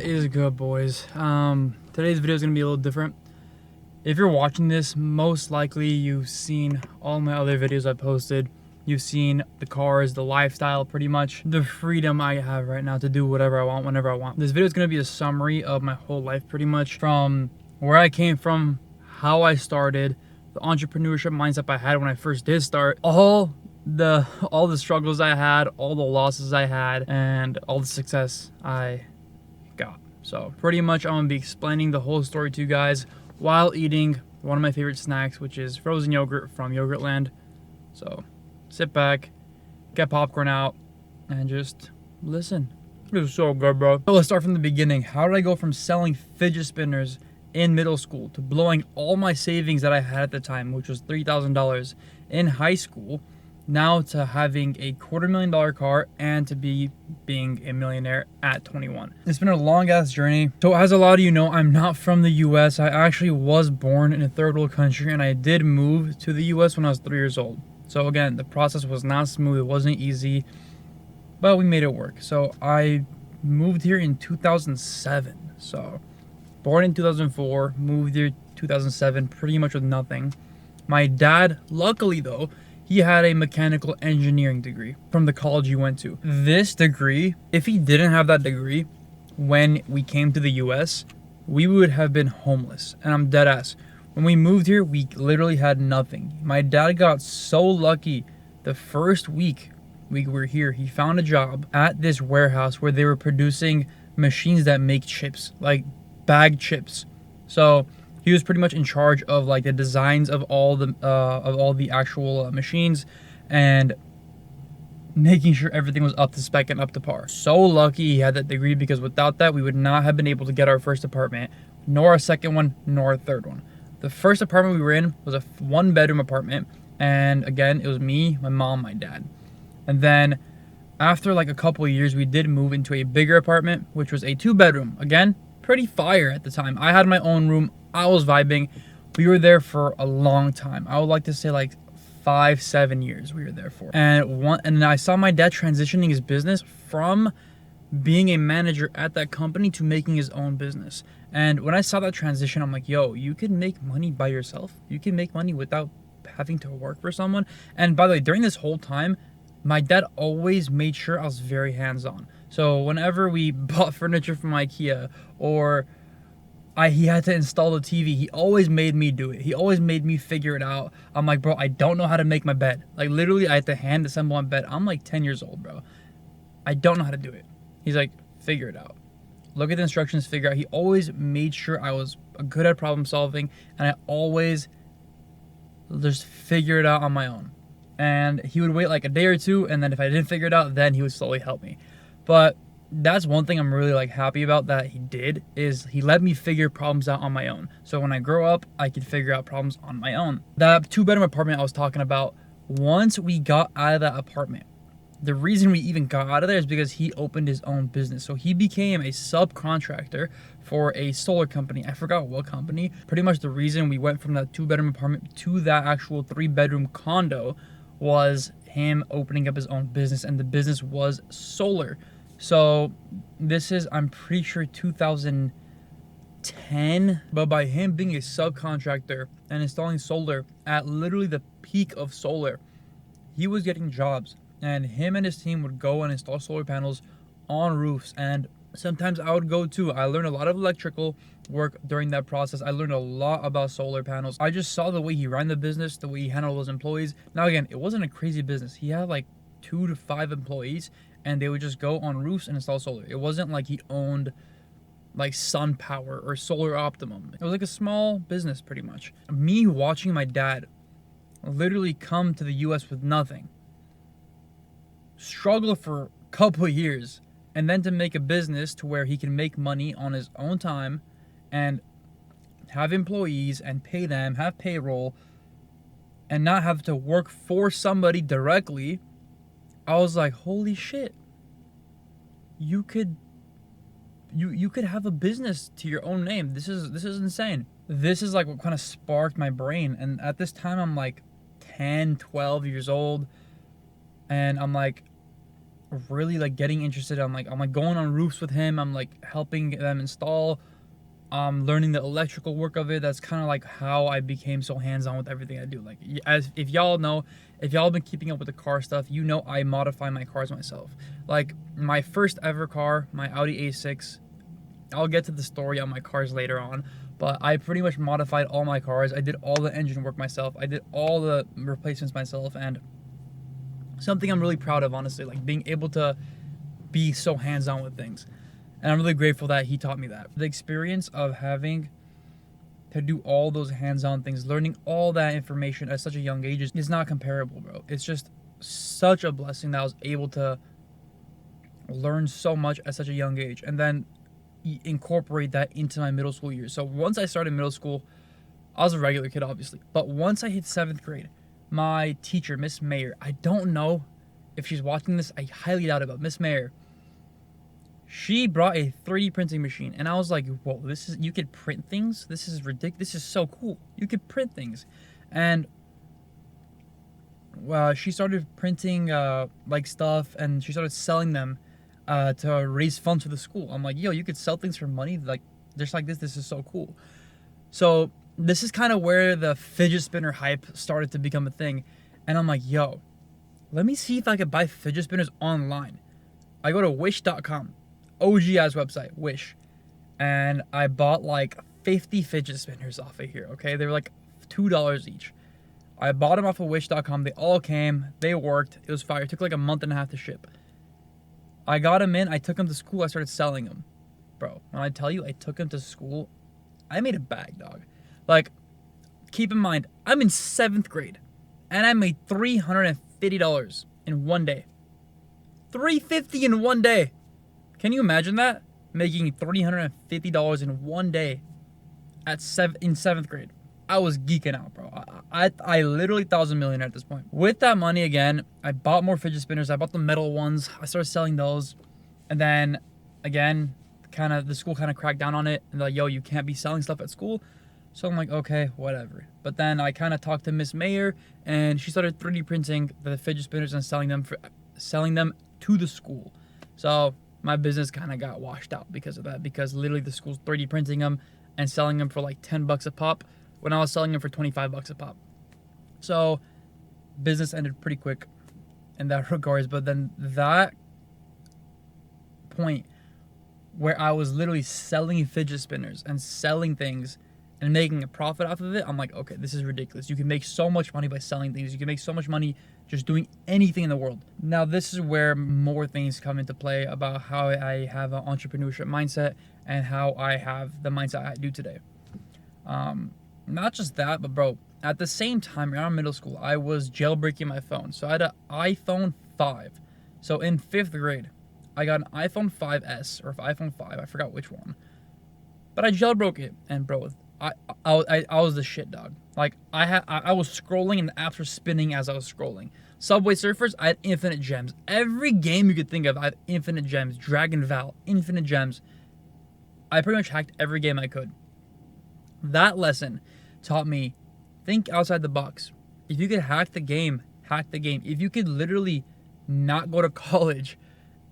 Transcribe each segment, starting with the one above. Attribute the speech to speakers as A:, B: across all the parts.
A: What is good, boys? Today's video is gonna be a little different. If you're watching this, most likely you've seen all my other videos I posted. You've seen the cars, the lifestyle, pretty much the freedom I have right now to do whatever I want, whenever I want. This video is gonna be a summary of my whole life, pretty much from where I came from, how I started, the entrepreneurship mindset I had when I first did start, all the struggles I had, all the losses I had, and all the success I got. So pretty much I'm gonna be explaining the whole story to you guys while eating one of my favorite snacks, which is frozen yogurt from Yogurtland. So sit back, get popcorn out, and just listen. This is so good, bro. So let's start from the beginning. How did I go from selling fidget spinners in middle school to blowing all my savings that I had at the time, which was $3,000 in high school, now to having a $250,000 car and to being a millionaire at 21. It's been a long ass journey. So as a lot of you know, I'm not from the US. I actually was born in a third world country, and I did move to the US when I was 3 years old. So again, the process was not smooth. It wasn't easy, but we made it work. So I moved here in 2007. So born in 2004, moved here 2007, pretty much with nothing. My dad, luckily though, he had a mechanical engineering degree from the college he went to. This degree, if he didn't have that degree when we came to the US, we would have been homeless. And I'm dead ass. When we moved here, we literally had nothing. My dad got so lucky. The first week we were here, he found a job at this warehouse where they were producing machines that make chips, like bag chips. So he was pretty much in charge of like the designs of all the actual machines and making sure everything was up to spec and up to par. So lucky he had that degree, because without that we would not have been able to get our first apartment, nor a second one, nor a third one. The first apartment we were in was a 1-bedroom apartment, and again it was me, my mom, my dad. And then after like a couple of years we did move into a bigger apartment, which was a 2-bedroom. Again, pretty fire at the time. I had my own room. I was vibing. We were there for a long time. I would like to say like 5-7 years we were there for. And I saw my dad transitioning his business from being a manager at that company to making his own business. And when I saw that transition, I'm like, yo, you can make money by yourself. You can make money without having to work for someone. And by the way, during this whole time, my dad always made sure I was very hands-on. So whenever we bought furniture from IKEA, or he had to install the TV, he always made me do it. He always made me figure it out. I'm like, bro, I don't know how to make my bed. Like literally I had to hand assemble my bed. I'm like 10 years old, bro. I don't know how to do it. He's like, figure it out. Look at the instructions, figure out. He always made sure I was good at problem solving, and I always just figure it out on my own. And he would wait like a day or two, and then if I didn't figure it out, then he would slowly help me. But that's one thing I'm really like happy about that he did, is he let me figure problems out on my own. So when I grow up, I could figure out problems on my own. That 2-bedroom apartment I was talking about, once we got out of that apartment, the reason we even got out of there is because he opened his own business. So he became a subcontractor for a solar company. I forgot what company. Pretty much the reason we went from that 2-bedroom apartment to that actual 3-bedroom condo was him opening up his own business, and the business was solar. So this is, I'm pretty sure 2010, but by him being a subcontractor and installing solar at literally the peak of solar, he was getting jobs, and him and his team would go and install solar panels on roofs. And sometimes I would go too. I learned a lot of electrical work during that process. I learned a lot about solar panels. I just saw the way he ran the business, the way he handled those employees. Now again, it wasn't a crazy business. He had like 2 to 5 employees, and they would just go on roofs and install solar. It wasn't like he owned like Sun Power or Solar Optimum. It was like a small business pretty much. Me watching my dad literally come to the US with nothing, struggle for a couple of years, and then to make a business to where he can make money on his own time and have employees and pay them, have payroll, and not have to work for somebody directly. I was like, holy shit, you could have a business to your own name. This is insane. This is like what kind of sparked my brain. And at this time I'm like 10, 12 years old, and I'm like, really like getting interested. I'm like going on roofs with him. I'm like helping them install. Learning the electrical work of it. That's kind of like how I became so hands-on with everything I do. Like, as if y'all know, if y'all been keeping up with the car stuff, you know I modify my cars myself. Like my first ever car, my Audi A6. I'll get to the story on my cars later on, but I pretty much modified all my cars. I did all the engine work myself. I did all the replacements myself, and something I'm really proud of, honestly, like being able to be so hands-on with things. And I'm really grateful that he taught me that. The experience of having to do all those hands-on things, learning all that information at such a young age is not comparable, bro. It's just such a blessing that I was able to learn so much at such a young age and then incorporate that into my middle school years. So once I started middle school, I was a regular kid, obviously. But once I hit 7th grade, my teacher, Miss Mayer, I don't know if she's watching this. I highly doubt it, but Miss Mayer, she brought a 3D printing machine, and I was like, whoa, you could print things? This is ridiculous. This is so cool. You could print things. And she started printing like stuff, and she started selling them to raise funds for the school. I'm like, yo, you could sell things for money? Like, just like this. This is so cool. So this is kind of where the fidget spinner hype started to become a thing. And I'm like, yo, let me see if I could buy fidget spinners online. I go to wish.com. OG-ass website, Wish, and I bought like 50 fidget spinners off of here, okay? They were like $2 each. I bought them off of Wish.com. They all came. They worked. It was fire. It took like a month and a half to ship. I got them in. I took them to school. I started selling them. Bro, when I tell you I took them to school, I made a bag, dog. Like, keep in mind, I'm in 7th grade, and I made $350 in one day. $350 in one day. Can you imagine that? Making $350 in one day in 7th grade. I was geeking out, bro. I literally thought I was a millionaire at this point. With that money, again, I bought more fidget spinners. I bought the metal ones. I started selling those. And then, again, the school kind of cracked down on it. And they're like, yo, you can't be selling stuff at school. So I'm like, okay, whatever. But then I kind of talked to Miss Mayer, and she started 3D printing the fidget spinners and selling them to the school. So my business kind of got washed out because of that, because literally the school's 3D printing them and selling them for like $10 a pop when I was selling them for $25 a pop. So business ended pretty quick in that regards. But then that point where I was literally selling fidget spinners and selling things and making a profit off of it, I'm like, okay, this is ridiculous. You can make so much money by selling things. You can make so much money just doing anything in the world. Now, this is where more things come into play about how I have an entrepreneurship mindset and how I have the mindset I do today. Not just that, but bro, at the same time, around middle school, I was jailbreaking my phone. So I had an iPhone 5. So in 5th grade, I got an iPhone 5S or iPhone 5. I forgot which one. But I jailbroke it, and bro, I was the shit, dog. Like, I was scrolling and the apps were spinning as I was scrolling. Subway Surfers, I had infinite gems. Every game you could think of, I had infinite gems. Dragon Val, infinite gems. I pretty much hacked every game I could. That lesson taught me, think outside the box. If you could hack the game, hack the game. If you could literally not go to college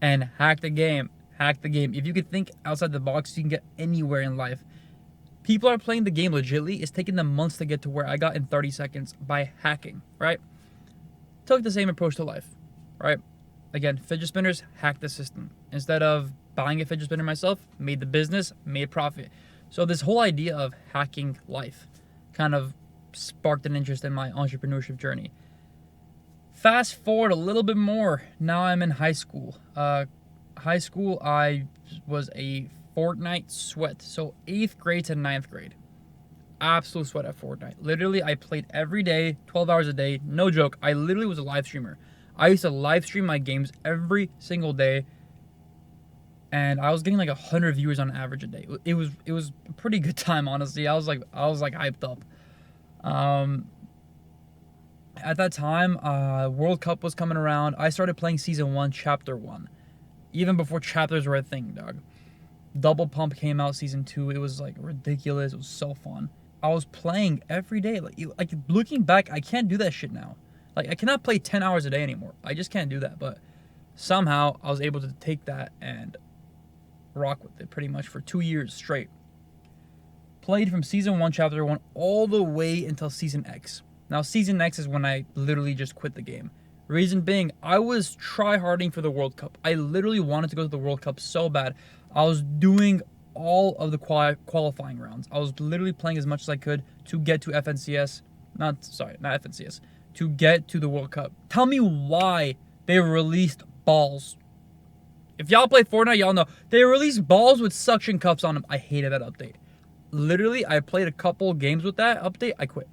A: and hack the game, hack the game. If you could think outside the box, you can get anywhere in life. People are playing the game legitly. It's taking them months to get to where I got in 30 seconds by hacking, right? Took the same approach to life, right? Again, fidget spinners, hack the system. Instead of buying a fidget spinner myself, made the business, made profit. So this whole idea of hacking life kind of sparked an interest in my entrepreneurship journey. Fast forward a little bit more. Now I'm in high school. High school, I was a Fortnite sweat. So 8th grade to 9th grade. Absolute sweat at Fortnite. Literally, I played every day, 12 hours a day. No joke. I literally was a live streamer. I used to live stream my games every single day. And I was getting like 100 viewers on average a day. It was a pretty good time, honestly. I was like hyped up. At that time, World Cup was coming around. I started playing Season 1, Chapter 1. Even before chapters were a thing, dog. Double Pump came out Season 2. It was like ridiculous. It was so fun. I was playing every day. Like looking back, I can't do that shit now. Like, I cannot play 10 hours a day anymore. I just can't do that. But somehow I was able to take that and rock with it pretty much for 2 years straight. Played from season 1, chapter 1, all the way until season X. Now, season X is when I literally just quit the game. Reason being, I was try-harding for the World Cup. I literally wanted to go to the World Cup so bad. I was doing all of the qualifying rounds. I was literally playing as much as I could to get to FNCS. Not FNCS. To get to the World Cup. Tell me why they released balls. If y'all play Fortnite, y'all know. They released balls with suction cups on them. I hated that update. Literally, I played a couple games with that update. I quit.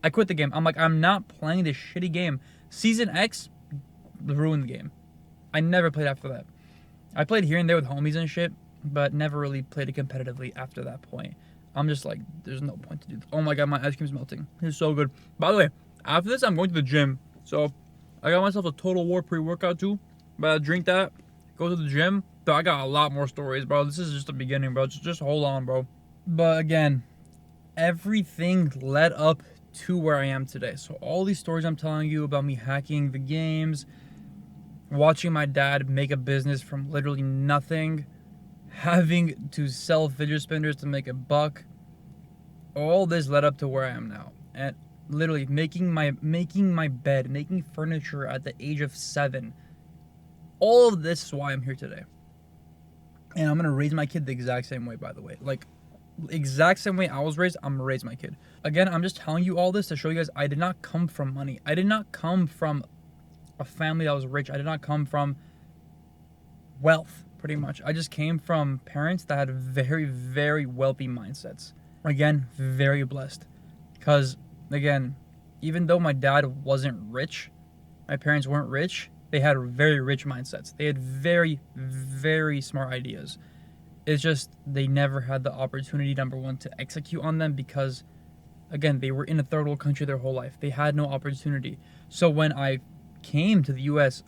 A: I quit the game. I'm like, I'm not playing this shitty game. Season X ruined the game. I never played after that. I played here and there with homies and shit, but never really played it competitively after that point. I'm just like, there's no point to do this. Oh my god, my ice cream's melting. It's so good. By the way, after this, I'm going to the gym. So, I got myself a Total War pre-workout too. But I drink that, go to the gym. But I got a lot more stories, bro. This is just the beginning, bro. Just hold on, bro. But again, everything led up to where I am today. So all these stories I'm telling you about me hacking the games, watching my dad make a business from literally nothing, having to sell fidget spinners to make a buck, all this led up to where I am now. And literally making my bed, making furniture at the age of 7. All of this is why I'm here today. And I'm gonna raise my kid the exact same way, by the way. Like, exact same way I was raised, I'm gonna raise my kid. Again, I'm just telling you all this to show you guys I did not come from money. I did not come from a family that was rich. I did not come from wealth, pretty much. I just came from parents that had very, very wealthy mindsets. Again, very blessed. Because, again, even though my dad wasn't rich, my parents weren't rich, they had very rich mindsets. They had very, very smart ideas. It's just they never had the opportunity, number one, to execute on them because, again, they were in a third world country their whole life. They had no opportunity. So when I came to the U.S.,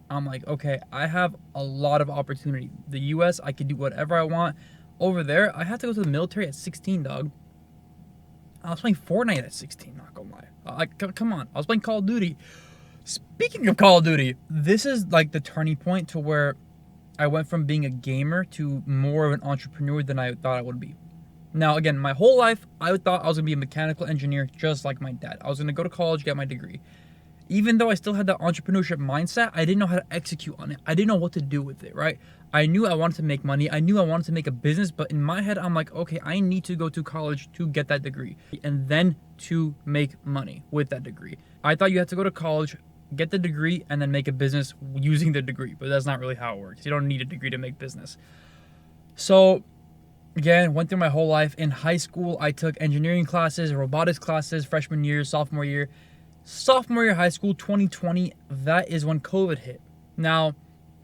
A: I'm like, okay, I have a lot of opportunity. The U.S., I can do whatever I want. Over there, I had to go to the military at 16, dog. I was playing Fortnite at 16, not gonna lie. Come on, I was playing Call of Duty. Speaking of Call of Duty, this is like the turning point to where I went from being a gamer to more of an entrepreneur than I thought I would be. Now, again, my whole life, I thought I was going to be a mechanical engineer just like my dad. I was going to go to college, get my degree. Even though I still had that entrepreneurship mindset, I didn't know how to execute on it. I didn't know what to do with it, right? I knew I wanted to make money. I knew I wanted to make a business, but in my head, I'm like, okay, I need to go to college to get that degree and then to make money with that degree. I thought you had to go to college, get the degree, and then make a business using the degree, but that's not really how it works. You don't need a degree to make business. So, again, went through my whole life. In high school, I took engineering classes, robotics classes, freshman year, sophomore year. Sophomore year high school, 2020, that is when COVID hit. Now,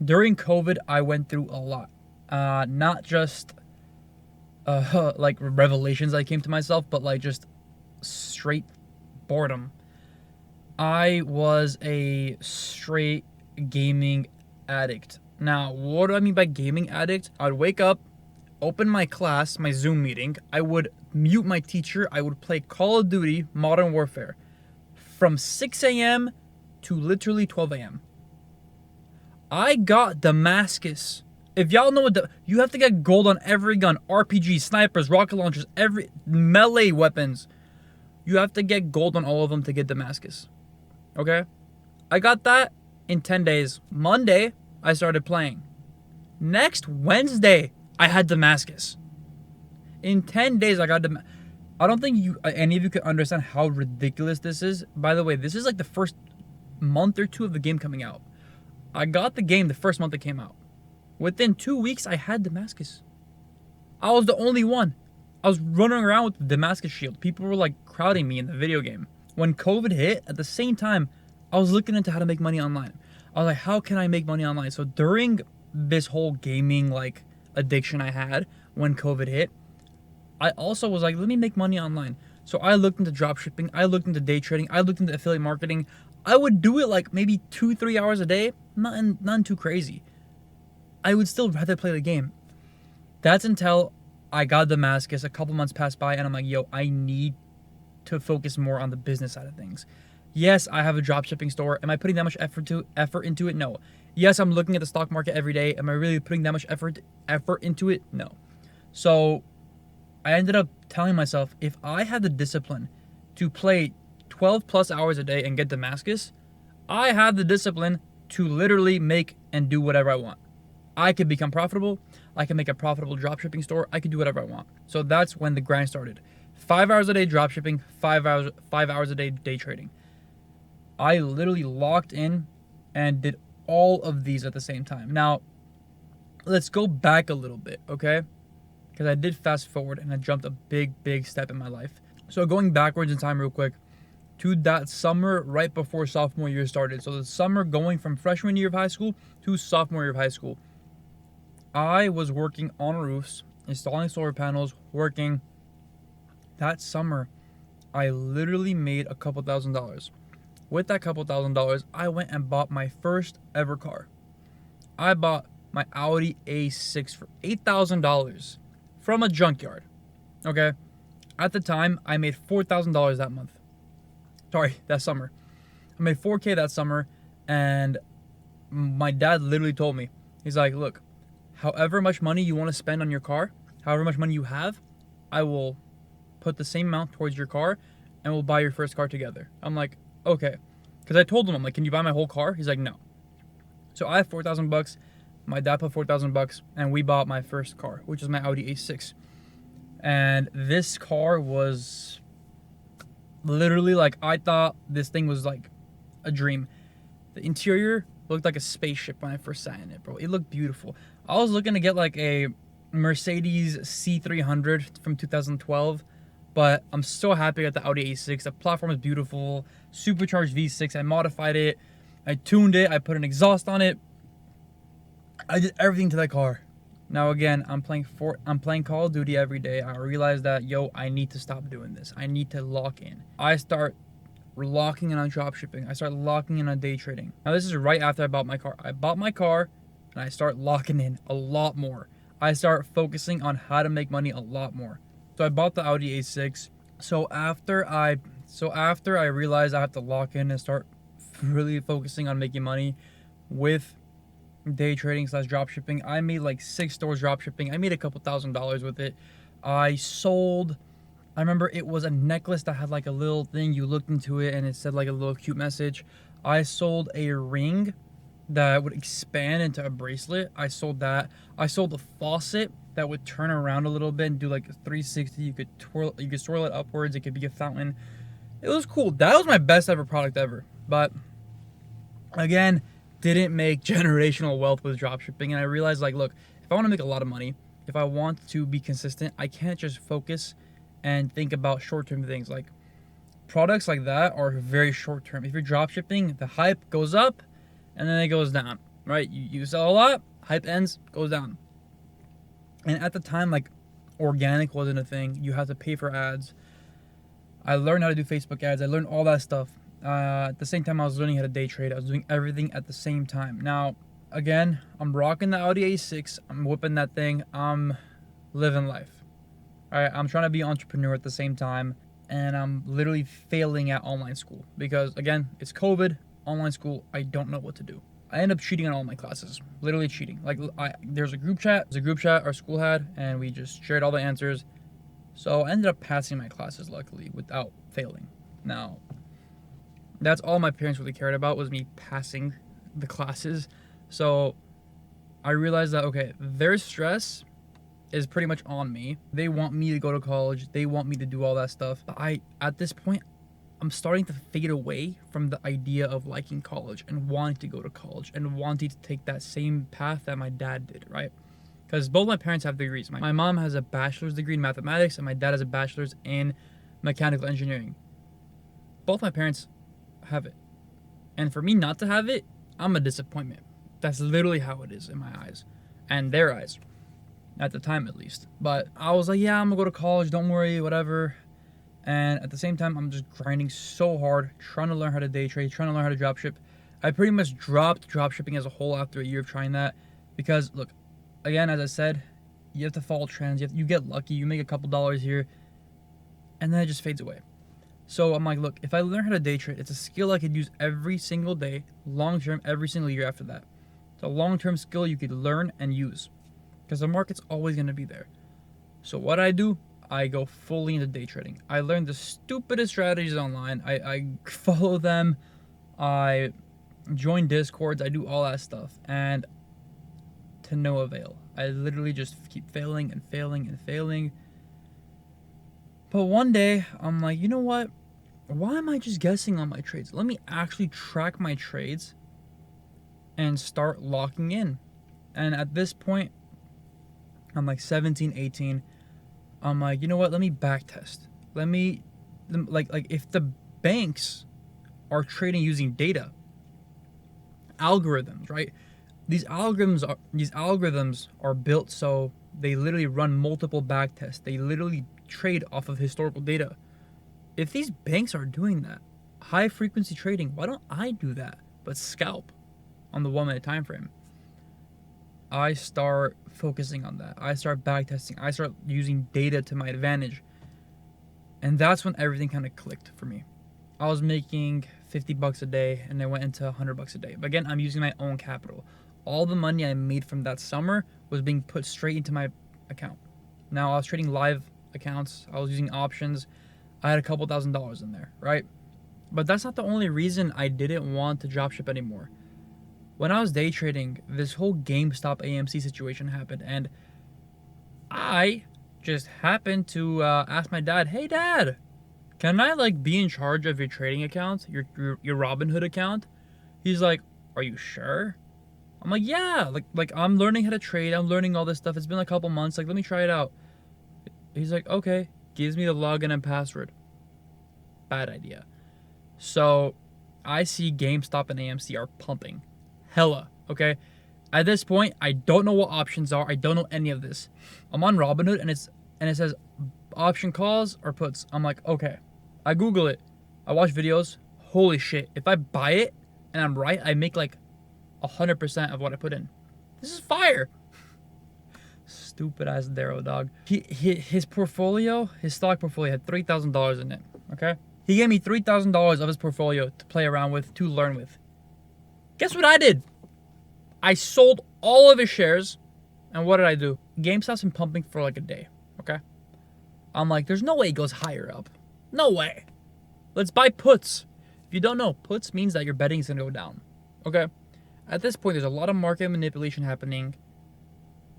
A: during COVID, I went through a lot. Not just like revelations I came to myself, but like just straight boredom. I was a straight gaming addict. Now, what do I mean by gaming addict? I'd wake up, open my class, my Zoom meeting. I would mute my teacher. I would play Call of Duty Modern Warfare from 6 a.m. to literally 12 a.m. I got Damascus. If y'all know what you have to get gold on every gun, RPG, snipers, rocket launchers, every melee weapons. You have to get gold on all of them to get Damascus. Okay? I got that in 10 days. Monday, I started playing. Next Wednesday, I had Damascus. In 10 days, I got Damascus. I don't think any of you can understand how ridiculous this is. By the way, this is like the first month or two of the game coming out. I got the game the first month it came out. Within 2 weeks, I had Damascus. I was the only one. I was running around with the Damascus shield. People were like crowding me in the video game. When COVID hit, at the same time, I was looking into how to make money online. I was like, how can I make money online? So during this whole gaming like addiction I had when COVID hit, I also was like, let me make money online. So I looked into dropshipping. I looked into day trading. I looked into affiliate marketing. I would do it like maybe 2-3 hours a day. Nothing too crazy. I would still rather play the game. That's until I got Damascus. A couple months passed by and I'm like, yo, I need to focus more on the business side of things. Yes, I have a drop shipping store. Am I putting that much effort into it? No. Yes, I'm looking at the stock market every day. Am I really putting that much effort into it? No. So I ended up telling myself, if I had the discipline to play 12 plus hours a day and get Damascus, I have the discipline to literally make and do whatever I want. I could become profitable. I can make a profitable dropshipping store. I could do whatever I want. So that's when the grind started. 5 hours a day dropshipping, 5 hours a day day trading. I literally locked in and did all of these at the same time. Now, let's go back a little bit, okay? Because I did fast forward and I jumped a big step in my life. So going backwards in time real quick to that summer right before sophomore year started. So the summer going from freshman year of high school to sophomore year of high school. I was working on roofs, installing solar panels, working. That summer, I literally made a couple $1,000s. With that couple $1,000s, I went and bought my first ever car. I bought my Audi A6 for $8,000 from a junkyard. Okay? At the time, I made $4,000 that month. Sorry, that summer. I made $4K that summer, and my dad literally told me, he's like, look, however much money you want to spend on your car, however much money you have, I will put the same amount towards your car, and we'll buy your first car together. I'm like, okay. Because I told him, I'm like, can you buy my whole car? He's like, no. So I have $4,000. My dad put $4,000, and we bought my first car, which is my Audi A6. And this car was literally like, I thought this thing was like a dream. The interior looked like a spaceship when I first sat in it, bro. It looked beautiful. I was looking to get like a Mercedes C300 from 2012, but I'm so happy at the Audi A6. The platform is beautiful, supercharged V6. I modified it, I tuned it, I put an exhaust on it. I did everything to that car. Now again, I'm playing Call of Duty every day. I realized that, I need to stop doing this. I need to lock in. I start locking in on dropshipping. I start locking in on day trading. Now this is right after I bought my car. I bought my car and I start locking in a lot more. I start focusing on how to make money a lot more. So I bought the Audi A6. So after I realized I have to lock in and start really focusing on making money with day trading / dropshipping, I made like 6 stores dropshipping. I made a couple $1,000s with it. I remember it was a necklace that had like a little thing. You looked into it and it said like a little cute message. I sold a ring that would expand into a bracelet. I sold that. I sold a faucet that would turn around a little bit and do like a 360. You could swirl it upwards. It could be a fountain. It was cool. That was my best ever product ever. But again, didn't make generational wealth with dropshipping. And I realized, like, look, if I want to make a lot of money, if I want to be consistent, I can't just focus and think about short-term things. Like, products like that are very short-term. If you're dropshipping, the hype goes up and then it goes down, right? You sell a lot, hype ends, goes down. And at the time, like, organic wasn't a thing. You had to pay for ads. I learned how to do Facebook ads. I learned all that stuff. At the same time, I was learning how to day trade. I was doing everything at the same time. Now, again, I'm rocking the Audi A6. I'm whipping that thing. I'm living life. All right, I'm trying to be an entrepreneur at the same time, and I'm literally failing at online school because, again, it's COVID, online school. I don't know what to do. I end up cheating on all my classes, literally cheating. Like, there's a group chat our school had, and we just shared all the answers. So I ended up passing my classes, luckily, without failing. Now, that's all my parents really cared about, was me passing the classes. So I realized that, okay, their stress is pretty much on me. They want me to go to college. They want me to do all that stuff. But at this point, I'm starting to fade away from the idea of liking college and wanting to go to college and wanting to take that same path that my dad did, right? Because both my parents have degrees. My mom has a bachelor's degree in mathematics and my dad has a bachelor's in mechanical engineering. Both my parents have it. And for me not to have it, I'm a disappointment. That's literally how it is in my eyes and their eyes, at the time at least. But I was like, yeah, I'm gonna go to college, don't worry, whatever. And at the same time, I'm just grinding so hard, trying to learn how to day trade, trying to learn how to drop ship. I pretty much dropped drop shipping as a whole after a year of trying that because, look, again, as I said, you have to follow trends. You get lucky, you make a couple dollars here, and then it just fades away. So I'm like, look, if I learn how to day trade, it's a skill I could use every single day, long term, every single year after that. It's a long term skill you could learn and use because the market's always going to be there. So what I do, I go fully into day trading. I learn the stupidest strategies online. I follow them. I join discords. I do all that stuff. And to no avail. I literally just keep failing and failing and failing. But one day, I'm like, you know what? Why am I just guessing on my trades? Let me actually track my trades and start locking in. And at this point, I'm like 17, 18. I'm like, you know what? Let me back test. Let me, like if the banks are trading using data, algorithms, right? These algorithms are built so they literally run multiple back tests. They literally trade off of historical data. If these banks are doing that, high frequency trading, why don't I do that but scalp on the 1 minute time frame? I start focusing on that. I start backtesting. I start using data to my advantage. And that's when everything kind of clicked for me. I was making $50 a day and I went into $100 a day. But again, I'm using my own capital. All the money I made from that summer was being put straight into my account. Now I was trading live accounts. I was using options. I had a couple $1,000s in there, right? But that's not the only reason I didn't want to dropship anymore. When I was day trading, this whole GameStop AMC situation happened, and I just happened to ask my dad, "Hey, Dad, can I be in charge of your trading account, your Robinhood account?" He's like, "Are you sure?" I'm like, "Yeah, like I'm learning how to trade. I'm learning all this stuff. It's been a couple months. Let me try it out." He's like, "Okay." Gives me the login and password. Bad idea. So I see GameStop and AMC are pumping. Hella, okay? At this point, I don't know what options are. I don't know any of this. I'm on Robinhood and it says option calls or puts. I'm like, okay. I Google it. I watch videos. Holy shit. If I buy it and I'm right, I make 100% of what I put in. This is fire. Stupid ass Darrow, dog. His portfolio, his stock portfolio had $3,000 in it, okay? He gave me $3,000 of his portfolio to play around with, to learn with. Guess what I did? I sold all of his shares, and what did I do? GameStop's been pumping for a day, okay? I'm like, there's no way it goes higher up. No way. Let's buy puts. If you don't know, puts means that your betting is going to go down, okay? At this point, there's a lot of market manipulation happening.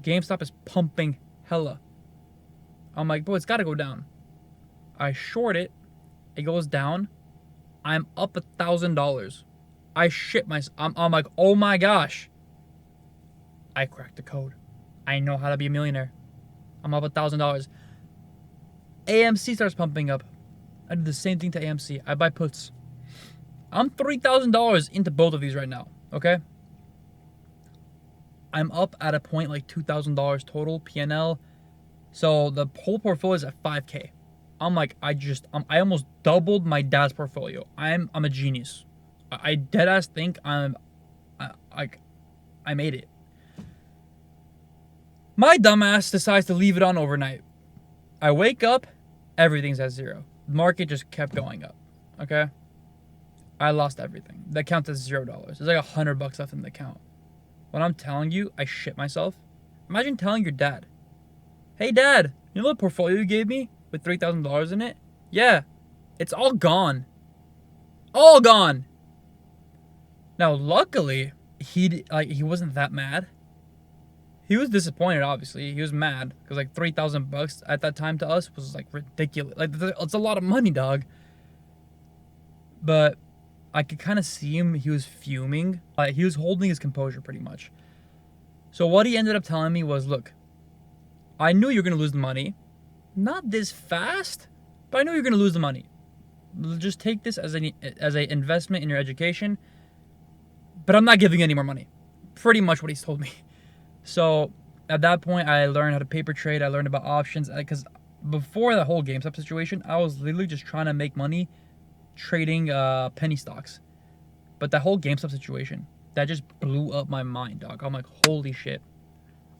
A: GameStop is pumping hella. I'm like, bro, it's got to go down. I short it. It goes down. I'm up $1,000. I shit myself. I'm like, oh my gosh. I cracked the code. I know how to be a millionaire. I'm up $1,000. AMC starts pumping up. I do the same thing to AMC. I buy puts. I'm $3,000 into both of these right now. Okay? I'm up at a point $2,000 total PNL. So the whole portfolio is at 5K. I'm like, I almost doubled my dad's portfolio. I'm a genius. I deadass think I made it. My dumbass decides to leave it on overnight. I wake up, everything's at zero. The market just kept going up. Okay? I lost everything. The account's at $0. There's $100 left in the account. When I'm telling you, I shit myself. Imagine telling your dad, "Hey Dad, you know the portfolio you gave me with $3,000 in it? Yeah, it's all gone. All gone." Now, luckily, he wasn't that mad. He was disappointed, obviously. He was mad because $3,000 at that time to us was ridiculous. It's a lot of money, dog. But I could kind of see him. He was fuming. He was holding his composure pretty much. So what he ended up telling me was, "Look, I knew you were going to lose the money. Not this fast, but I knew you were going to lose the money. Just take this as an investment in your education. But I'm not giving you any more money." Pretty much what he's told me. So at that point, I learned how to paper trade. I learned about options. Because before the whole GameStop situation, I was literally just trying to make money trading penny stocks. But that whole GameStop situation, that just blew up my mind, dog. I'm like, holy shit.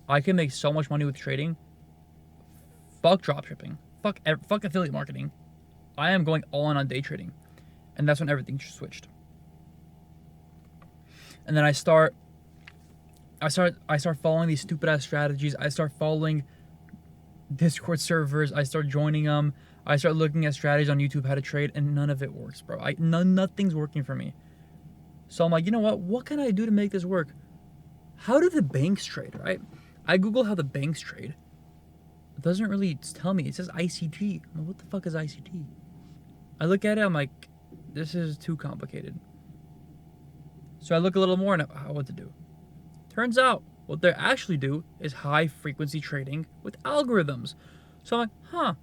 A: I can make so much money with trading. Fuck dropshipping. Fuck affiliate marketing. I am going all in on day trading. And that's when everything switched. And then I start following these stupid ass strategies. I start following Discord servers. I start joining them. I start looking at strategies on YouTube how to trade, and none of it works, bro. Nothing's working for me. So I'm like, you know what? What can I do to make this work? How do the banks trade, right? I Google how the banks trade. It doesn't really tell me. It says ICT. I'm like, what the fuck is ICT? I look at it, I'm like, this is too complicated. So I look a little more and what to do. Turns out, what they actually do is high frequency trading with algorithms. So I'm like,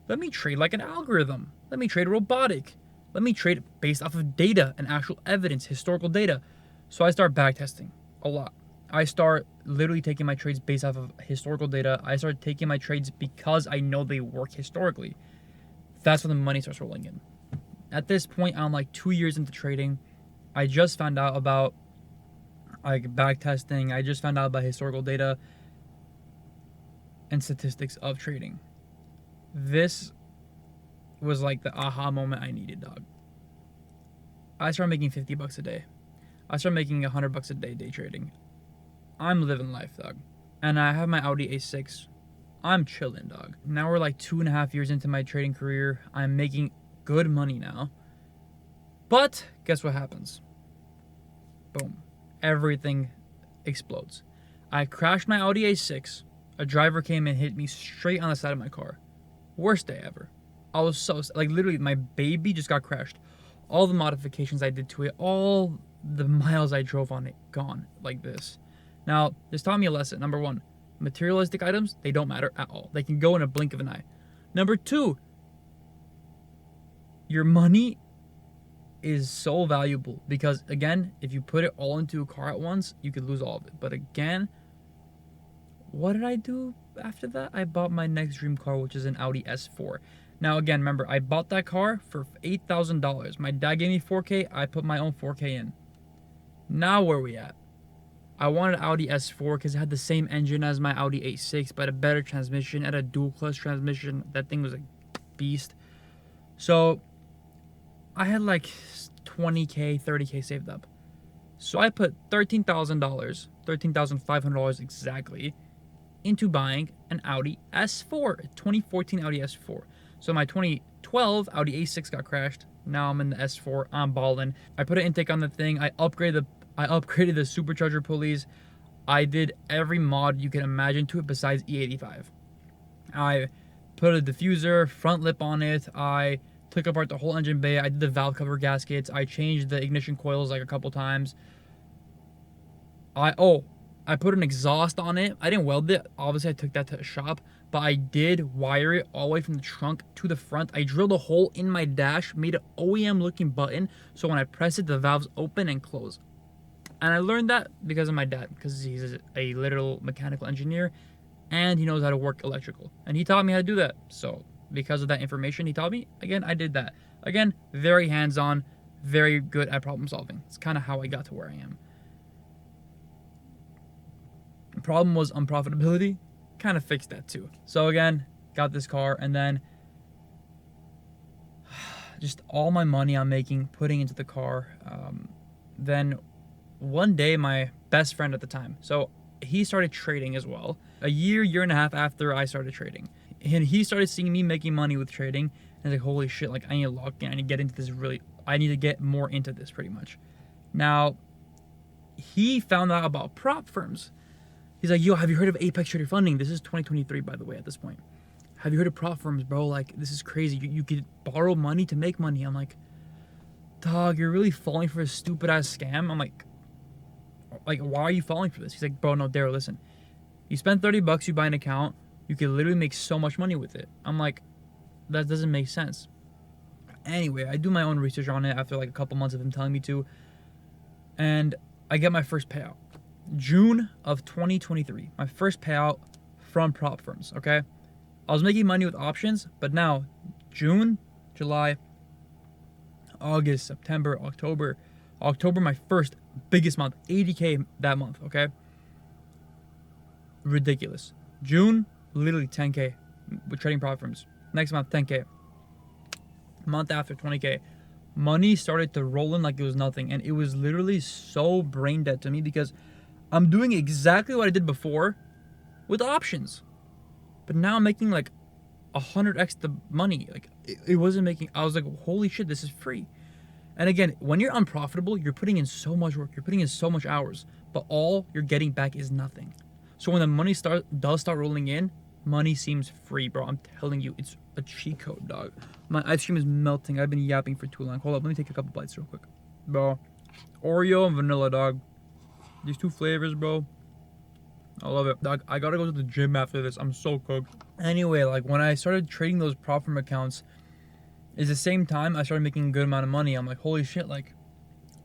A: let me trade like an algorithm. Let me trade robotic. Let me trade based off of data and actual evidence, historical data. So I start backtesting a lot. I start literally taking my trades based off of historical data. I start taking my trades because I know they work historically. That's when the money starts rolling in. At this point, I'm like 2 years into trading. I just found out about like backtesting. I just found out about historical data and statistics of trading. This was like the aha moment I needed, dog. I started making $50 a day. I started making $100 a day trading. I'm living life, dog. And I have my Audi A6. I'm chilling, dog. Now we're like 2.5 years into my trading career. I'm making good money now. But guess what happens? Boom. Everything explodes. I crashed my Audi A6. A driver came and hit me straight on the side of my car. Worst day ever. I was so, like, literally my baby just got crashed. All the modifications I did to it, all the miles I drove on it, gone like this. Now, this taught me a lesson. Number one, materialistic items, they don't matter at all. They can go in a blink of an eye. Number two, your money is so valuable because, again, if you put it all into a car at once, you could lose all of it. But again, what did I do after that? I bought my next dream car, which is an Audi S4. Now, again, remember, I bought that car for $8,000. My dad gave me $4K. I put my own $4K in. Now, where are we at? I wanted Audi S4 because it had the same engine as my Audi A6, but a better transmission. It had a dual clutch transmission. That thing was a beast. So I had like 20K, 30K saved up. So I put $13,000, $13,500 exactly, into buying an Audi S4, a 2014 Audi S4. So my 2012 Audi A6 got crashed. Now I'm in the S4. I'm balling. I put an intake on the thing. I upgraded the supercharger pulleys. I did every mod you can imagine to it besides E85. I put a diffuser, front lip on it. I took apart the whole engine bay. I did the valve cover gaskets. I changed the ignition coils like a couple times. I put an exhaust on it. I didn't weld it. Obviously, I took that to a shop, but I did wire it all the way from the trunk to the front. I drilled a hole in my dash, made an OEM looking button, so when I press it, the valves open and close. And I learned that because of my dad, because he's a literal mechanical engineer, and he knows how to work electrical. And he taught me how to do that. So because of that information he taught me, again, I did that. Again, very hands-on, very good at problem solving. It's kind of how I got to where I am. The problem was unprofitability. Kind of fixed that too. So again, got this car, and then just all my money I'm making, putting into the car. Then one day, my best friend at the time, so he started trading as well. A year and a half after I started trading. And he started seeing me making money with trading. And he's like, holy shit, like, I need to lock in. I need to get into this I need to get more into this pretty much. Now, he found out about prop firms. He's like, yo, have you heard of Apex Trader Funding? This is 2023, by the way, at this point. Have you heard of prop firms, bro? Like, this is crazy. You could borrow money to make money. I'm like, dog, you're really falling for a stupid-ass scam? I'm like, why are you falling for this? He's like, bro, no, Daryl, listen. You spend $30, you buy an account, you could literally make so much money with it. I'm like, that doesn't make sense. Anyway, I do my own research on it after like a couple months of him telling me to. And I get my first payout. June of 2023. My first payout from prop firms, okay? I was making money with options, but now, June, July, August, September, October, my first biggest month, 80K that month, okay? Ridiculous. June, literally 10K with trading prop firms. Next month, 10K. month after 20K. Money started to roll in like it was nothing. And it was literally so brain dead to me because I'm doing exactly what I did before with options. But now I'm making like 100x the money. Like it wasn't making, I was like, holy shit, this is free. And again, when you're unprofitable, you're putting in so much work, you're putting in so much hours, but all you're getting back is nothing. So when the money does start rolling in, money seems free, bro. I'm telling you, it's a cheat code, dog. My ice cream is melting. I've been yapping for too long. Hold up, let me take a couple bites real quick. Bro, Oreo and vanilla, dog. These two flavors, bro. I love it. Dog, I gotta go to the gym after this. I'm so cooked. Anyway, like when I started trading those prop firm accounts, is the same time I started making a good amount of money. I'm like, holy shit, like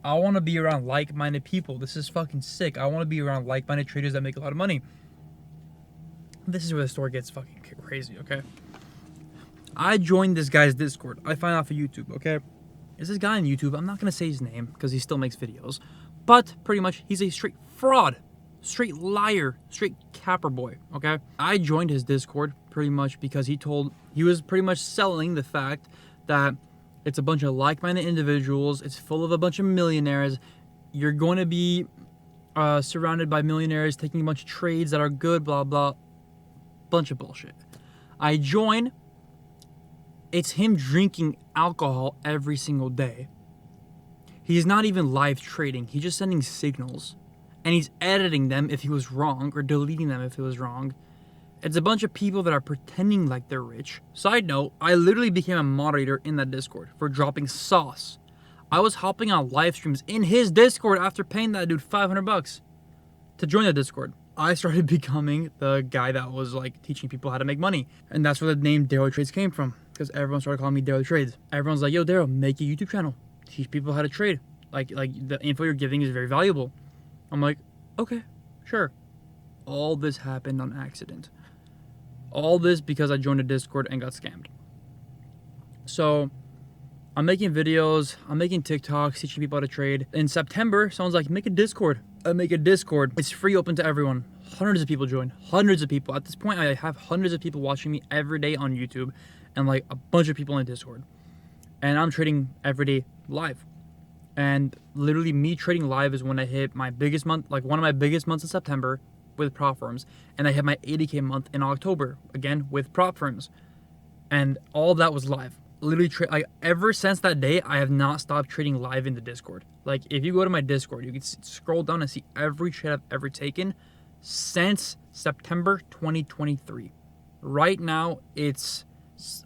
A: I want to be around like-minded people. This is fucking sick. I want to be around like-minded traders that make a lot of money. This is where the story gets fucking crazy, okay? I joined this guy's Discord. I find out for YouTube, okay? Is this guy on YouTube? I'm not going to say his name because he still makes videos. But pretty much, he's a straight fraud, straight liar, straight capper boy, okay? I joined his Discord pretty much because he was pretty much selling the fact that it's a bunch of like-minded individuals. It's full of a bunch of millionaires. You're going to be surrounded by millionaires taking a bunch of trades that are good, blah, blah. Bunch of bullshit. I join. It's him drinking alcohol every single day. He's not even live trading. He's just sending signals. And he's editing them if he was wrong or deleting them if he was wrong. It's a bunch of people that are pretending like they're rich. Side note, I literally became a moderator in that Discord for dropping sauce. I was hopping on live streams in his Discord after paying that dude $500 to join the Discord. I started becoming the guy that was like teaching people how to make money. And that's where the name Daryl Trades came from. Because everyone started calling me Daryl Trades. Everyone's like, yo, Daryl, make a YouTube channel. Teach people how to trade. Like the info you're giving is very valuable. I'm like, okay, sure. All this happened on accident. All this because I joined a Discord and got scammed. So I'm making videos, I'm making TikToks, teaching people how to trade. In September, someone's like, make a Discord. I make a Discord. It's free, open to everyone. Hundreds of people join. Hundreds of people. At this point, I have hundreds of people watching me every day on YouTube and like a bunch of people in Discord. And I'm trading every day live. And literally me trading live is when I hit my biggest month, like one of my biggest months in September with prop firms. And I hit my 80K month in October, again, with prop firms. And all that was live. Literally, like ever since that day, I have not stopped trading live in the Discord. Like if you go to my Discord, you can scroll down and see every trade I've ever taken since September 2023. Right now, it's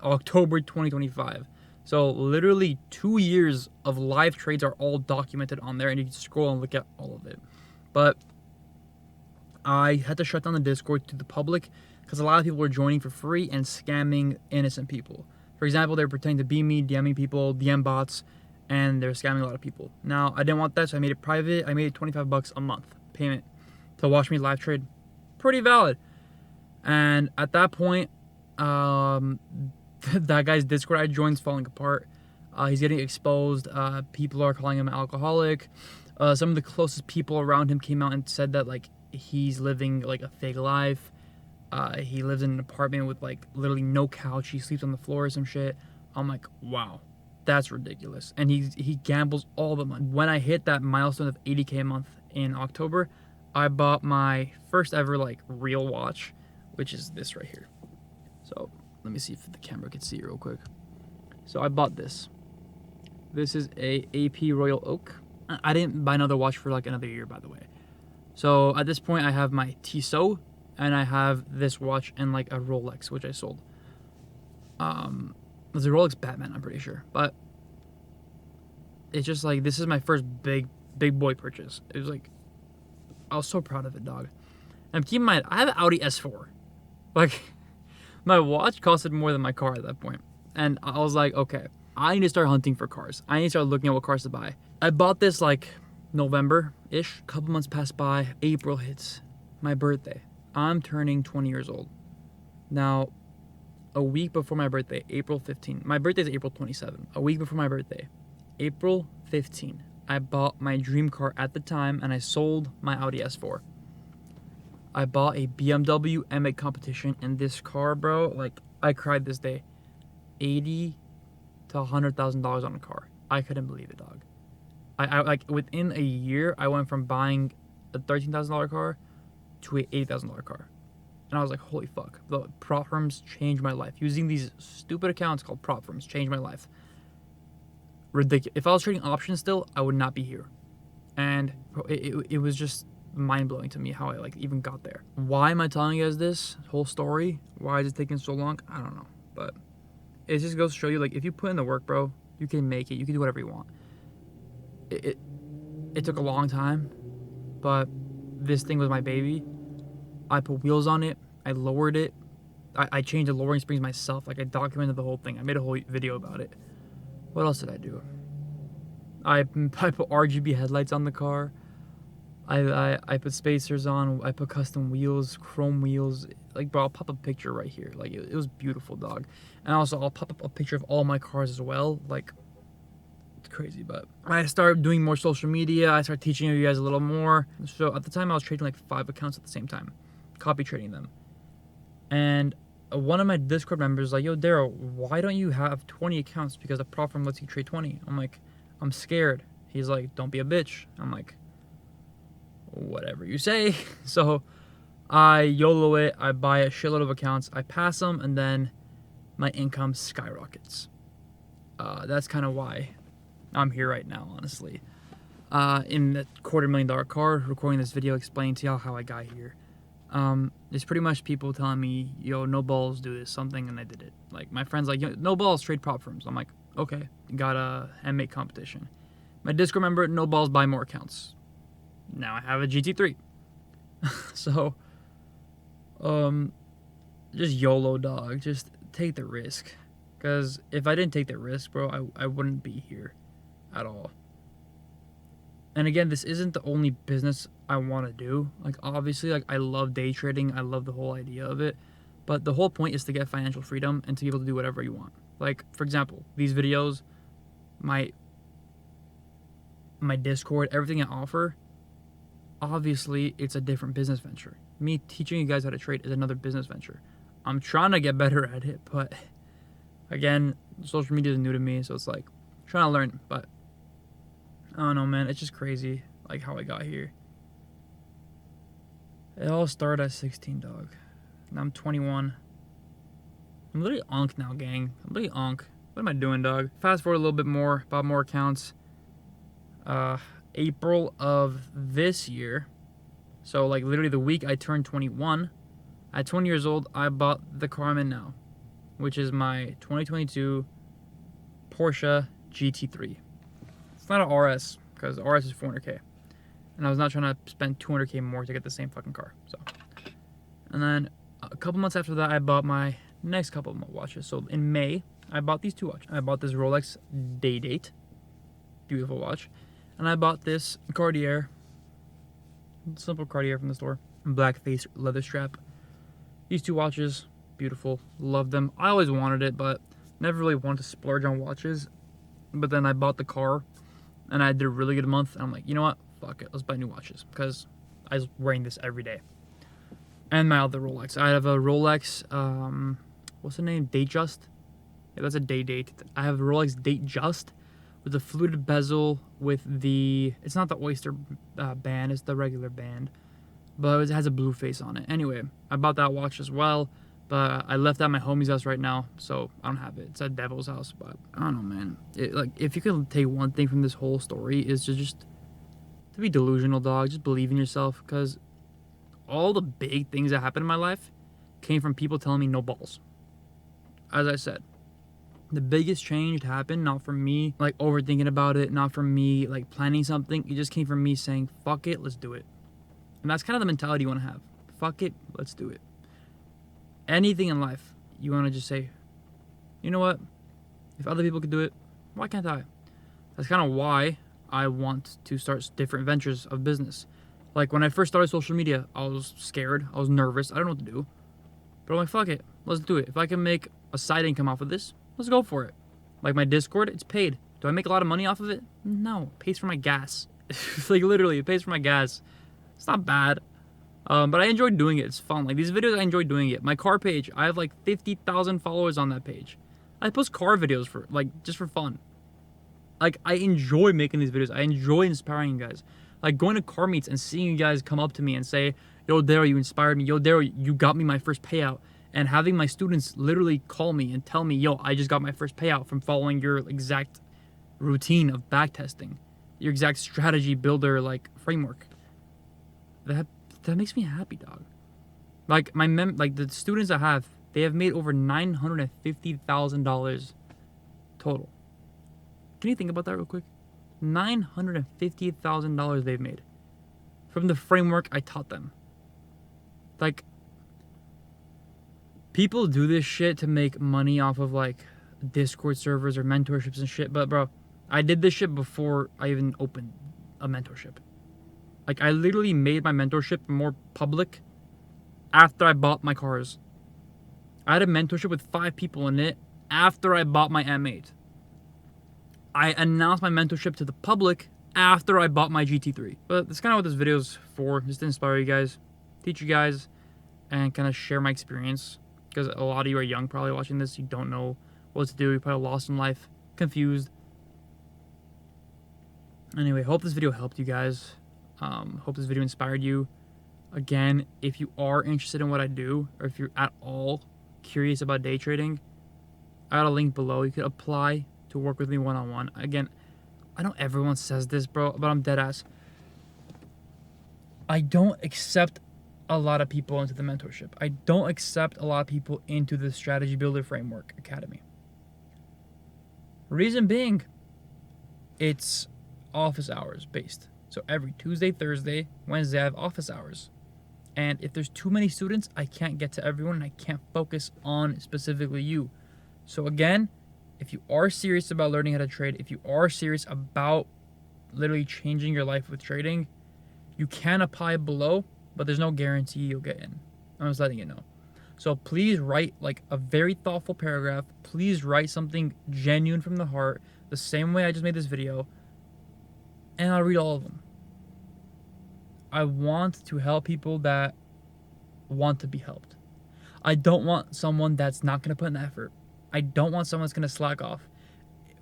A: October 2025. So literally 2 years of live trades are all documented on there, and you can scroll and look at all of it. But I had to shut down the Discord to the public because a lot of people were joining for free and scamming innocent people. For example, they were pretending to be me, DMing people, DM bots, and they're scamming a lot of people. Now, I didn't want that, so I made it private. I made it $25 a month payment to watch me live trade. Pretty valid. And at that point, that guy's Discord I joined is falling apart. He's getting exposed. People are calling him an alcoholic. Some of the closest people around him came out and said that like he's living like a fake life. He lives in an apartment with like literally no couch. He sleeps on the floor or some shit. I'm like, wow, that's ridiculous. And he gambles all the money. When I hit that milestone of 80K a month in October, I bought my first ever like real watch, which is this right here. So let me see if the camera can see it real quick. So I bought this. This is a AP Royal Oak. I didn't buy another watch for like another year, by the way. So at this point, I have my Tissot, and I have this watch and like a Rolex, which I sold. It's a Rolex Batman, I'm pretty sure. But it's just like, this is my first big boy purchase. It was like, I was so proud of it, dog. And keep in mind, I have an Audi S4. Like, my watch costed more than my car at that point. And I was like, okay, I need to start hunting for cars. I need to start looking at what cars to buy. I bought this like November-ish. A couple months passed by. April hits. My birthday. I'm turning 20 years old. Now, a week before my birthday, April 15. My birthday is April 27. A week before my birthday, April 15. I bought my dream car at the time, and I sold my Audi S4. I bought a BMW M8 competition, and this car, bro, like, I cried this day. $80,000 to $100,000 on a car. I couldn't believe it, dog. I like within a year, I went from buying a $13,000 car to a $80,000 car. And I was like, holy fuck. The prop firms changed my life. Using these stupid accounts called prop firms changed my life. Ridiculous. If I was trading options still, I would not be here. And it was just mind-blowing to me how I like even got there. Why am I telling you guys this whole story? Why is it taking so long? I don't know. But it just goes to show you, like, if you put in the work, bro, you can make it. You can do whatever you want. It took a long time, but this thing was my baby. I put wheels on it. I lowered it. I changed the lowering springs myself. Like, I documented the whole thing. I made a whole video about it. What else did I do? I put RGB headlights on the car. I put spacers on. I put custom wheels, chrome wheels. Like, bro, I'll pop a picture right here. Like, it was beautiful, dog. And also, I'll pop up a picture of all my cars as well. Like, it's crazy. But I started doing more social media. I started teaching you guys a little more. So at the time, I was trading like 5 accounts at the same time, copy trading them. And one of my Discord members was like, yo, Daryl, why don't you have 20 accounts? Because the prop firm lets you trade 20. I'm like, I'm scared. He's like, don't be a bitch. I'm like, whatever you say. So I YOLO it. I buy a shitload of accounts. I pass them, and then my income skyrockets. That's kind of why I'm here right now, honestly. In the $250,000 car, recording this video, explaining to y'all how I got here. It's pretty much people telling me, yo, no balls, do this, something, and I did it. Like, my friends like, yo, no balls, trade prop firms. I'm like, okay, got a M8 competition. My Discord member, no balls, buy more accounts. Now I have a GT3. So, just YOLO, dog. Just take the risk. Because if I didn't take the risk, bro, I wouldn't be here at all. And again, this isn't the only business I want to do. Like, obviously, like, I love day trading. I love the whole idea of it. But the whole point is to get financial freedom and to be able to do whatever you want. Like, for example, these videos, my Discord, everything I offer, obviously, it's a different business venture. Me teaching you guys how to trade is another business venture. I'm trying to get better at it, but again, social media is new to me, so it's like, trying to learn, but I don't know, man. It's just crazy, like, how I got here. It all started at 16, dog. Now I'm 21. I'm literally onk now, gang. I'm literally onk. What am I doing, dog? Fast forward a little bit more, bought more accounts. April of this year, so like literally the week I turned 21, at 20 years old, I bought the car I'm in now, which is my 2022 Porsche GT3. It's not an RS, because RS is 400K. And I was not trying to spend 200K more to get the same fucking car. So, and then a couple months after that, I bought my next couple of watches. So in May, I bought these 2 watches. I bought this Rolex Day Date. Beautiful watch. And I bought this Cartier. Simple Cartier from the store. Black face leather strap. These 2 watches, beautiful. Love them. I always wanted it, but never really wanted to splurge on watches. But then I bought the car, and I did a really good month. And I'm like, you know what? Fuck it. Let's buy new watches. Because I was wearing this every day. And my other Rolex. I have a Rolex, what's the name? Datejust? Yeah, that's a Day Date. I have a Rolex Datejust with the fluted bezel with the... It's not the oyster band. It's the regular band. But it has a blue face on it. Anyway, I bought that watch as well. But I left at my homie's house right now, so I don't have it. It's at Devil's house, but I don't know, man. Like, if you could take one thing from this whole story, is to just to be delusional, dog. Just believe in yourself, because all the big things that happened in my life came from people telling me no balls. As I said, the biggest change happened not from me like overthinking about it, not from me like planning something. It just came from me saying, "Fuck it, let's do it." And that's kind of the mentality you want to have. Fuck it, let's do it. Anything in life, you want to just say, you know what? If other people could do it, why can't I? That's kind of why I want to start different ventures of business. Like when I first started social media, I was scared. I was nervous. I don't know what to do. But I'm like, fuck it. Let's do it. If I can make a side income off of this, let's go for it. Like my Discord, it's paid. Do I make a lot of money off of it? No. It pays for my gas. Like literally, it pays for my gas. It's not bad. But I enjoy doing it. It's fun. Like these videos, I enjoy doing it. My car page, I have like 50,000 followers on that page. I post car videos for, like, just for fun. Like, I enjoy making these videos. I enjoy inspiring you guys. Like, going to car meets and seeing you guys come up to me and say, yo, Daryl, you inspired me. Yo, Daryl, you got me my first payout. And having my students literally call me and tell me, yo, I just got my first payout from following your exact routine of back testing, your exact strategy builder, like, framework. That makes me happy, dog. Like, like, the students I have, they have made over $950,000 total. Can you think about that real quick? $950,000 they've made from the framework I taught them. Like, people do this shit to make money off of, like, Discord servers or mentorships and shit, but bro, I did this shit before I even opened a mentorship. Like, I literally made my mentorship more public after I bought my cars. I had a mentorship with 5 people in it after I bought my M8. I announced my mentorship to the public after I bought my GT3. But that's kind of what this video is for, just to inspire you guys, teach you guys, and kind of share my experience. Because a lot of you are young probably watching this. You don't know what to do. You're probably lost in life, confused. Anyway, hope this video helped you guys. Hope this video inspired you. Again, if you are interested in what I do, or if you're at all curious about day trading, I got a link below. You could apply to work with me one-on-one. Again, I know everyone says this, bro, but I'm dead ass. I don't accept a lot of people into the mentorship. I don't accept a lot of people into the Strategy Builder Framework Academy. Reason being, it's office hours based. So every Tuesday, Thursday, Wednesday, I have office hours. And if there's too many students, I can't get to everyone and I can't focus on specifically you. So again, if you are serious about learning how to trade, if you are serious about literally changing your life with trading, you can apply below, but there's no guarantee you'll get in. I'm just letting you know. So please write like a very thoughtful paragraph. Please write something genuine from the heart, the same way I just made this video, and I'll read all of them. I want to help people that want to be helped. I don't want someone that's not going to put in the effort. I don't want someone that's going to slack off.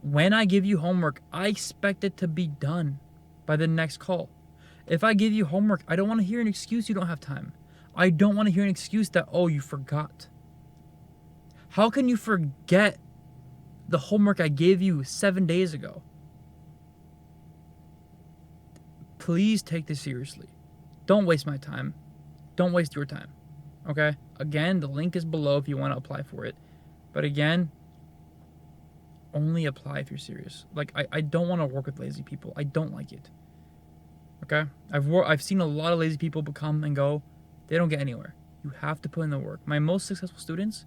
A: When I give you homework, I expect it to be done by the next call. If I give you homework, I don't want to hear an excuse you don't have time. I don't want to hear an excuse that, oh, you forgot. How can you forget the homework I gave you 7 days ago? Please take this seriously. Don't waste my time. Don't waste your time. Okay? Again, the link is below if you want to apply for it. But again, only apply if you're serious. Like, I don't want to work with lazy people. I don't like it. Okay? I've seen a lot of lazy people come and go. They don't get anywhere. You have to put in the work. My most successful students,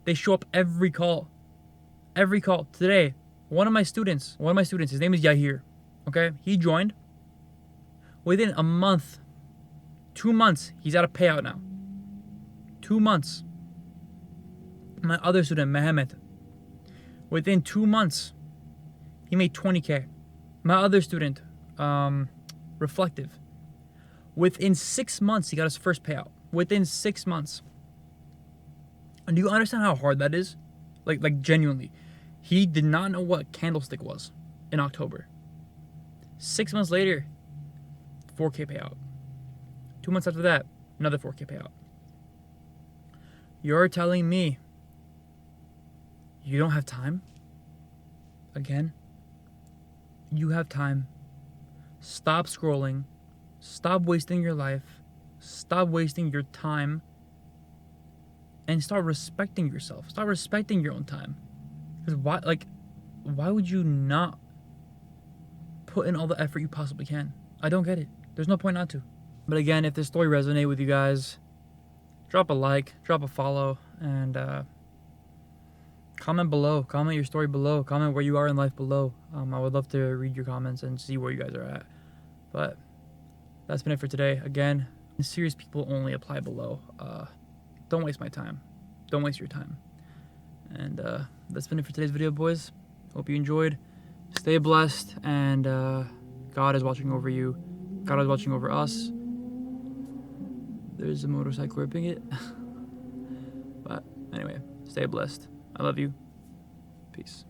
A: they show up every call. Every call. Today, one of my students, his name is Yahir. Okay? He joined. Within a month, 2 months, he's at a payout now. 2 months. My other student, Mehmet, within 2 months, he made 20K. My other student, Reflective, within 6 months, he got his first payout. Within 6 months. And do you understand how hard that is? Like genuinely. He did not know what candlestick was in October. 6 months later, 4K payout. 2 months after that, another 4K payout. You're telling me you don't have time? Again, you have time. Stop scrolling. Stop wasting your life. Stop wasting your time. And start respecting yourself. Start respecting your own time. Because why would you not put in all the effort you possibly can? I don't get it. There's no point not to. But again, if this story resonated with you guys, drop a like, drop a follow, and comment below. Comment your story below. Comment where you are in life below. I would love to read your comments and see where you guys are at. But that's been it for today. Again, serious people only apply below. Don't waste my time. Don't waste your time. And that's been it for today's video, boys. Hope you enjoyed. Stay blessed, and God is watching over you. God is watching over us. There's a motorcycle ripping it. But anyway, stay blessed. I love you. Peace.